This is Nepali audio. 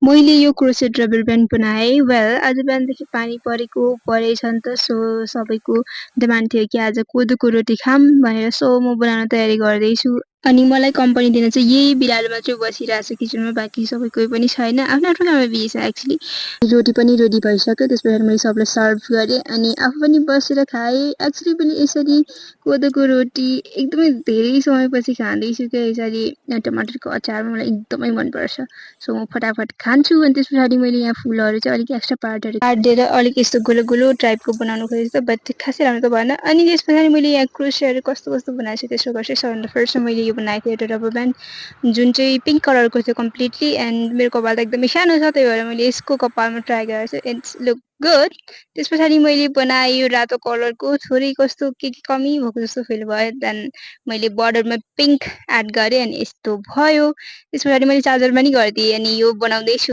मैले यो क्रोसेट रबर ब्यान्ड बनाएँ। वेल आज बिहानदेखि पानी परेछ नि त, सो सबैको डिमान्ड थियो कि आज कोदोको रोटी खाऊँ भनेर, सो म बनाउन तयारी गर्दैछु। अनि मलाई कम्पनी दिन चाहिँ यही बिरालो मात्रै बसिरहेको छ किचनमा, बाँकी सबै कोही पनि छैन। आफ्नो आफ्नो काममा बिजी छ एक्चुअली। रोटी पनि रेडी भइसक्यो, त्यस पछाडि मैले सबलाई सर्भ गरेँ अनि आफू पनि बसेर खाएँ। एक्चुअली पनि यसरी कोदोको रोटी एकदमै धेरै समयपछि खाँदैछु क्या, यसरी टमाटरको अचारमा मलाई एकदमै मनपर्छ। सो म फटाफट खान्छु अनि त्यस पछाडि मैले यहाँ फुलहरू चाहिँ अलिक एक्स्ट्रा पार्टहरू काटिदिएर अलिक यस्तो गोलो गोलो टाइपको बनाउनु खोजेको, बट खासै राम्रो त भएन। अनि त्यस पछाडि मैले यहाँ क्रोसियाहरू कस्तो कस्तो बनाएको छु त्यसो गर्छु। सो फर्स्टमा मैले यो बनाएको थिएँ एउटा रबर ब्यान्ड, जुन चाहिँ पिङ्क कलरको थियो कम्प्लिटली, एन्ड मेरो कपाल त एकदमै सानो छ, त्यही भएर मैले यसको कपालमा ट्राई गरेको छु। It's look good. त्यस पछाडि मैले बनाएँ यो रातो कलरको, थोरै कस्तो के कमी भएको जस्तो फिल भयो। देन मैले बर्डरमा पिङ्क एड गरेँ अनि यस्तो भयो। त्यस पछाडि मैले चार्जर पनि गरिदिएँ अनि यो बनाउँदैछु।